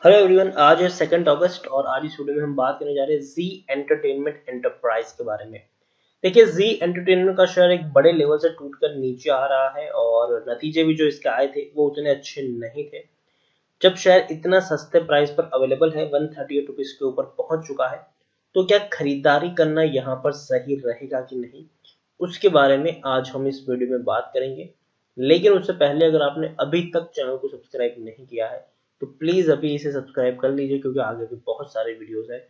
Hello everyone, आज है 2 अगस्त और आज इस वीडियो में हम बात करने जा रहे हैं जी एंटरटेनमेंट एंटरप्राइज के बारे में। देखिए, जी एंटरटेनमेंट का शेयर एक बड़े लेवल से टूटकर नीचे आ रहा है और नतीजे भी जो इसके आए थे वो उतने अच्छे नहीं थे। जब शेयर इतना सस्ते प्राइस पर अवेलेबल है, 138 रुपीज के ऊपर पहुंच चुका है, तो क्या खरीदारी करना यहाँ पर सही रहेगा कि नहीं, उसके बारे में आज हम इस वीडियो में बात करेंगे। लेकिन उससे पहले अगर आपने अभी तक चैनल को सब्सक्राइब नहीं किया है तो प्लीज अभी इसे सब्सक्राइब कर लीजिए, क्योंकि आगे भी बहुत सारे वीडियोस हैं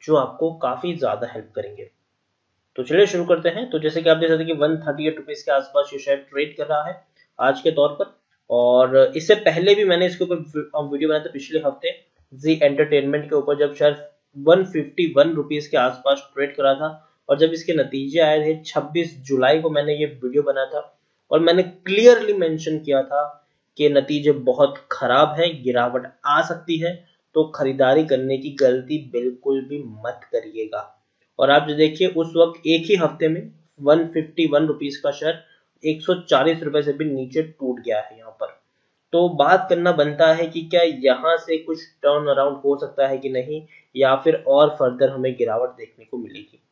जो आपको काफी ज्यादा हेल्प करेंगे। तो चलिए शुरू करते हैं। तो जैसे कि आप देख सकते हैं कि 138 के आसपास ये शेयर ट्रेड कर रहा है आज के तौर पर। और इससे पहले भी मैंने इसके ऊपर वीडियो बनाया था पिछले हफ्ते जी एंटरटेनमेंट के ऊपर, जब शेयर 151 रुपीज के आसपास ट्रेड करा था। और जब इसके नतीजे आए थे 26 जुलाई को मैंने ये वीडियो बनाया था और मैंने क्लियरली मेंशन किया था कि नतीजे बहुत खराब है, गिरावट आ सकती है, तो खरीदारी करने की गलती बिल्कुल भी मत करिएगा। और आप जो देखिए, उस वक्त एक ही हफ्ते में 151 रुपीज का शेयर 140 रुपए से भी नीचे टूट गया है यहाँ पर। तो बात करना बनता है कि क्या यहाँ से कुछ टर्न अराउंड हो सकता है कि नहीं, या फिर और फर्दर हमें गिरावट देखने को मिलेगी।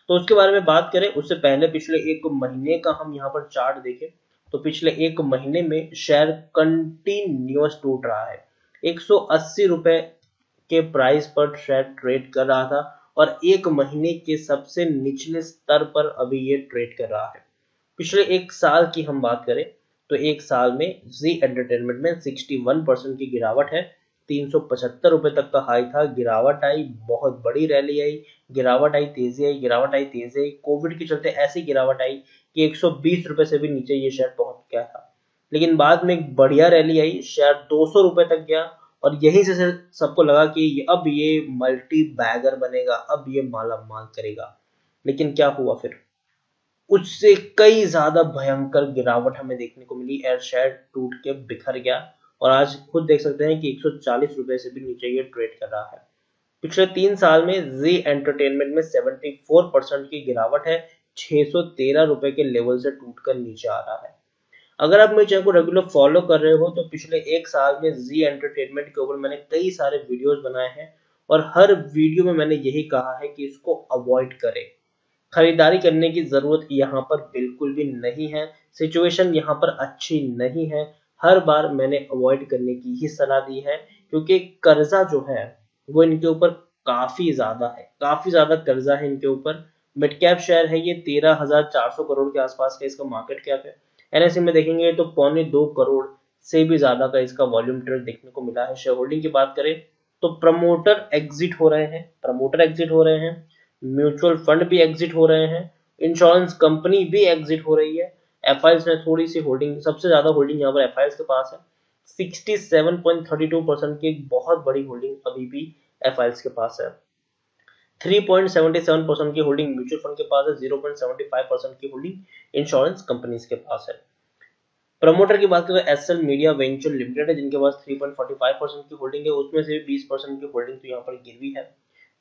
तो उसके बारे में बात करें उससे पहले पिछले एक महीने का हम यहाँ पर चार्ट देखें तो पिछले एक महीने में शेयर कंटिन्यूअस टूट रहा है। 180 रुपए के प्राइस पर शेयर ट्रेड कर रहा था और एक महीने के सबसे निचले स्तर पर अभी ये ट्रेड कर रहा है। पिछले एक साल की हम बात करें तो एक साल में जी एंटरटेनमेंट में 61% की गिरावट है। 375 रुपए तक का हाई था, गिरावट आई, बहुत बड़ी रैली आई, गिरावट आई, तेजी आई, गिरावट आई, तेजी आई। कोविड के चलते ऐसी गिरावट आई कि 120 रुपए से भी नीचे ये शेयर पहुंच गया था। लेकिन बाद में एक बढ़िया रैली आई, शेयर 200 रुपए तक गया और यहीं से सबको लगा कि अब ये मल्टी बैगर बनेगा, अब ये माला माल करेगा। लेकिन क्या हुआ फिर? उससे कई ज्यादा भयंकर गिरावट हमें देखने को मिली। एयर शेयर टूट के बिखर गया और आज खुद देख सकते हैं कि 140 रुपए से भी नीचे ये ट्रेड कर रहा है। पिछले 3 साल में जी एंटरटेनमेंट में 74% की गिरावट है। 613 रुपए के लेवल से टूटकर नीचे आ रहा है। अगर आप मेरे चैनल को रेगुलर फॉलो कर रहे हो तो पिछले एक साल में जी एंटरटेनमेंट के ऊपर मैंने कई सारे वीडियोस बनाए हैं और हर वीडियो में मैंने यही कहा है कि इसको अवॉइड करें। खरीदारी करने की जरूरत यहाँ पर बिल्कुल भी नहीं है। सिचुएशन यहाँ पर अच्छी नहीं है। हर बार मैंने अवॉइड करने की ही सलाह दी है, क्योंकि कर्जा जो है वो इनके ऊपर काफी ज्यादा है, काफी ज्यादा कर्जा है इनके ऊपर। मिड कैप शेयर है ये, 13,400 करोड़ के आसपास का इसका मार्केट कैप है। एनएसई में देखेंगे तो 2.25 करोड़ से भी ज्यादा का इसका वॉल्यूम ट्रेड देखने को मिला है। शेयर होल्डिंग की बात करें तो प्रमोटर एग्जिट हो रहे हैं, म्यूचुअल फंड भी एग्जिट हो रहे हैं, इंश्योरेंस कंपनी भी एग्जिट हो रही है। एफआईएल्स में थोड़ी सी होल्डिंग, सबसे ज्यादा होल्डिंग यहाँ पर एफआईएल्स के पास है। 67.32% की एक बहुत बड़ी होल्डिंग अभी भी एफआईएल्स के पास है। 3.77% की होल्डिंग म्यूचुअल फंड के पास है। 0.75% की होल्डिंग इंश्योरेंस कंपनीज के पास है। प्रमोटर की बात करें तो एसएल मीडिया वेंचर लिमिटेड है, जिनके पास 3.45% की होल्डिंग है। उसमें से 20% की होल्डिंग तो यहाँ पर गिरवी है।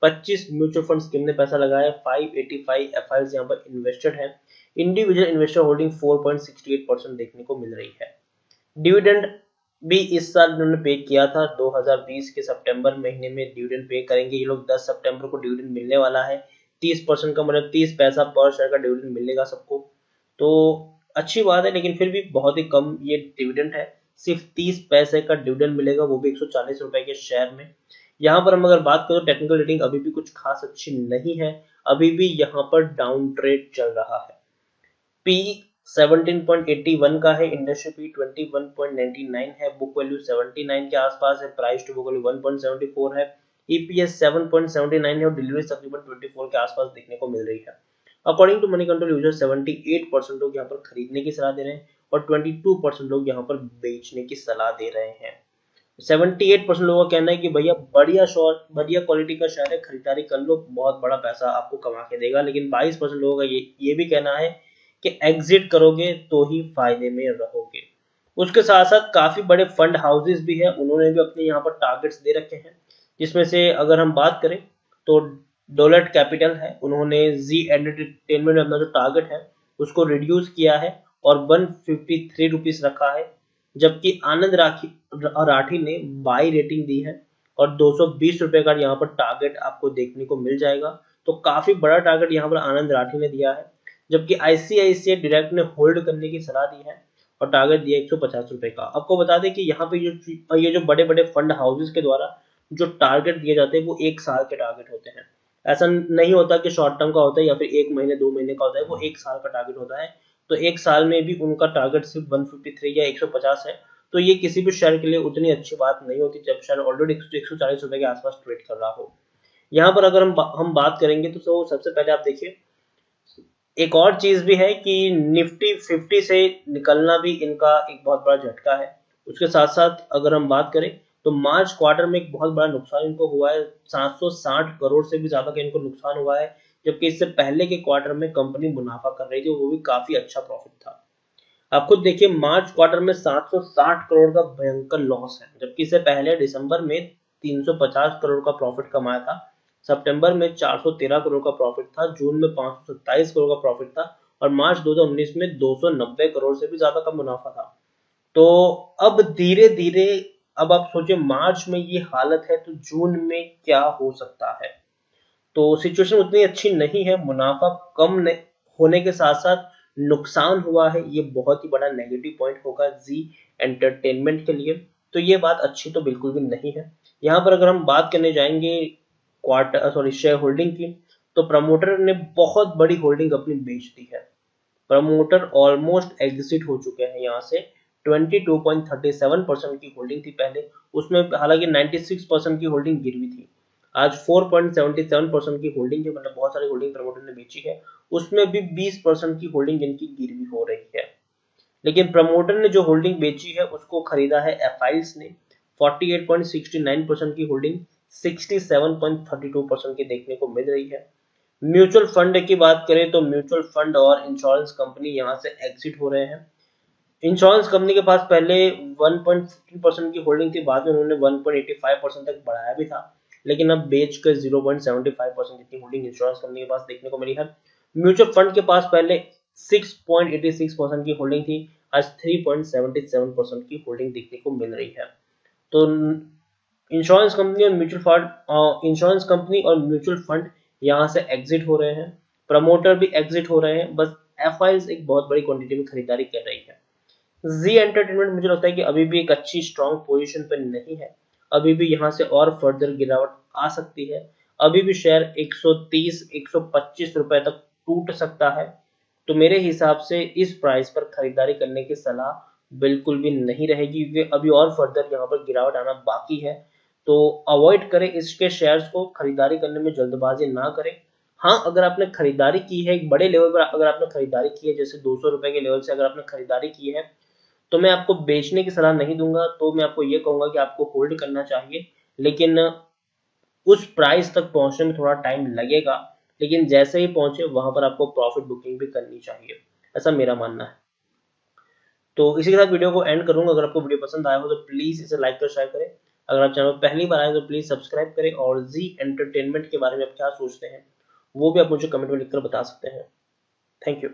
25 म्यूचुअल फंड्स कितने पैसा लगाया, 585 एफआईएल्स यहाँ पर इन्वेस्टेड है। इंडिविजुअल इन्वेस्टर होल्डिंग 4.68% देखने को मिल रही है। डिविडेंड भी इस साल इन्होंने पे किया था। 2020 के सितंबर महीने में डिविडेंड पे करेंगे ये लोग। 10 सितंबर को डिविडेंड मिलने वाला है। 30% का मतलब 30 पैसा पर शेयर का डिविडेंड मिलेगा सबको। तो अच्छी बात है, लेकिन फिर भी बहुत ही कम ये डिविडेंड है। सिर्फ 30 पैसे का डिविडेंड मिलेगा, वो भी 140 रुपए के शेयर में। यहाँ पर हम अगर बात करें, टेक्निकल रेटिंग अभी भी कुछ खास अच्छी नहीं है, अभी भी यहाँ पर डाउन ट्रेड चल रहा है। पी 17.81 का है, इंडस्ट्री पी 21.99 है, बुक वैल्यू 79 के आसपास है, प्राइस टू बुक वैल्यू 1.74 है, ईपीएस 7.79 है और डिलीवरी तकरीबन 24 के आसपास देखने को मिल रही है। According to Moneycontrol user 78% लोग यहाँ पर खरीदने की सलाह दे रहे हैं और 22% लोग यहाँ पर बेचने की सलाह दे रहे हैं। 78% लोगों का कहना है कि भैया बढ़िया क्वालिटी का शेयर है, खरीदारी कर लो, बहुत बड़ा पैसा आपको कमा के देगा। लेकिन 22% लोगों का ये भी कहना है कि एग्जिट करोगे तो ही फायदे में रहोगे। उसके साथ साथ काफी बड़े फंड हाउसेस भी हैं, उन्होंने भी अपने यहाँ पर टारगेट्स दे रखे हैं, जिसमें से अगर हम बात करें तो डोलट कैपिटल है, उन्होंने जी एंटरटेनमेंट में अपना जो टारगेट है उसको रिड्यूस किया है और 153 रुपीज रखा है। जबकि आनंद राठी ने बाई रेटिंग दी है और 220 रुपए का यहाँ पर टारगेट आपको देखने को मिल जाएगा। तो काफी बड़ा टारगेट यहाँ पर आनंद राठी ने दिया है, जबकि आईसीआईसीआई डायरेक्ट ने होल्ड करने की सलाह दी है और टारगेट दिया 150 रुपए का। आपको बता दें कि यहाँ पे ये जो बड़े बड़े फंड हाउसेस के द्वारा जो टारगेट दिए जाते हैं वो 1 साल के टारगेट होते हैं। ऐसा नहीं होता कि शॉर्ट टर्म का होता है या फिर 1 महीने 2 महीने का होता है, वो 1 साल का टारगेट होता है। तो 1 साल में भी उनका टारगेट सिर्फ 153 या 150 है। तो ये किसी भी शेयर के लिए उतनी अच्छी बात नहीं होती जब शेयर ऑलरेडी 140 रुपए के आसपास ट्रेड कर रहा हो। यहाँ पर अगर हम बात करेंगे तो सबसे पहले आप देखिए, एक और चीज भी है कि निफ्टी 50 से निकलना भी इनका एक बहुत बड़ा झटका है। उसके साथ साथ अगर हम बात करें तो मार्च क्वार्टर में एक बहुत बड़ा नुकसान इनको हुआ है, 760 करोड़ से भी ज्यादा का इनको नुकसान हुआ है, जबकि इससे पहले के क्वार्टर में कंपनी मुनाफा कर रही थी, वो भी काफी अच्छा प्रॉफिट था। आप खुद देखिए, मार्च क्वार्टर में 760 करोड़ का भयंकर लॉस है, जबकि इससे पहले दिसंबर में 350 करोड़ का प्रॉफिट कमाया था, सितंबर में 413 करोड़ का प्रॉफिट था, जून में 527 करोड़ का प्रॉफिट था और मार्च 2019 में 290 करोड़ से भी ज्यादा का मुनाफा था। तो अब धीरे धीरे, अब आप सोचिए मार्च में ये हालत है तो जून में क्या हो सकता है। तो सिचुएशन उतनी अच्छी नहीं है, मुनाफा कम होने के साथ साथ नुकसान हुआ है, ये बहुत ही बड़ा नेगेटिव पॉइंट होगा जी एंटरटेनमेंट के लिए। तो ये बात अच्छी तो बिल्कुल भी नहीं है। यहाँ पर अगर हम बात करने जाएंगे शेयर होल्डिंग की, तो प्रमोटर ने बहुत बड़ी होल्डिंग अपनी बेच दी है। प्रमोटर ऑलमोस्ट एग्जिट हो चुके हैं यहाँ से। 22.37% की होल्डिंग थी पहले, उसमें हालांकि 96% की होल्डिंग गिरवी थी। आज 4.77% की होल्डिंग है, मतलब बहुत सारी होल्डिंग प्रमोटर ने बेची है, उसमें भी 20% की होल्डिंग इनकी गिरवी हो रही है। लेकिन प्रमोटर ने जो होल्डिंग बेची है उसको खरीदा है एफआईएल्स ने। 48.69% की होल्डिंग 67.32% की देखने को मिल रही है। म्यूचुअल फंड की बात करें तो म्यूचुअल फंड और इंश्योरेंस कंपनी यहाँ से एग्जिट हो रहे हैं। इंश्योरेंस कंपनी के पास पहले 1.50% की होल्डिंग थी, बाद में उन्होंने 1.85% तक बढ़ाया भी था, लेकिन अब बेचकर 0.75% की होल्डिंग इंश्योरेंस कंपनी के पास देखने को मिली है। म्यूचुअल फंड के पास पहले 6.86% की होल्डिंग थी, आज 3.77% की होल्डिंग देखने को मिल रही है। तो इंश्योरेंस कंपनी और म्यूचुअल फंड यहाँ से एग्जिट हो रहे हैं, प्रमोटर भी एग्जिट हो रहे हैं, बस एफआईएल्स एक बहुत बड़ी क्वांटिटी में खरीदारी कर रही है। जी एंटरटेनमेंट मुझे लगता है कि अभी भी एक अच्छी स्ट्रॉन्ग पोजीशन पे नहीं है, अभी भी यहाँ से और फर्दर गिरावट आ सकती है। अभी भी शेयर 130-125 रुपए तक टूट सकता है। तो मेरे हिसाब से इस प्राइस पर खरीदारी करने की सलाह बिल्कुल भी नहीं रहेगी, क्योंकि अभी और फर्दर यहाँ पर गिरावट आना बाकी है। तो अवॉइड करें इसके शेयर्स को, खरीदारी करने में जल्दबाजी ना करें। हाँ, अगर आपने खरीदारी की है एक बड़े लेवल पर, अगर आपने खरीदारी की है जैसे 200 रुपए के लेवल से अगर आपने खरीदारी की है, तो मैं आपको बेचने की सलाह नहीं दूंगा। तो मैं आपको ये कहूंगा कि आपको होल्ड करना चाहिए, लेकिन उस प्राइस तक पहुंचने में थोड़ा टाइम लगेगा, लेकिन जैसे ही पहुंचे वहां पर आपको प्रॉफिट बुकिंग भी करनी चाहिए, ऐसा मेरा मानना है। तो इसी के साथ वीडियो को एंड करूंगा। अगर आपको वीडियो पसंद आया हो तो प्लीज इसे लाइक कर शेयर करें। अगर आप चैनल पहली बार आए तो प्लीज सब्सक्राइब करें, और जी एंटरटेनमेंट के बारे में आप क्या सोचते हैं वो भी आप मुझे कमेंट में लिखकर बता सकते हैं। Thank you.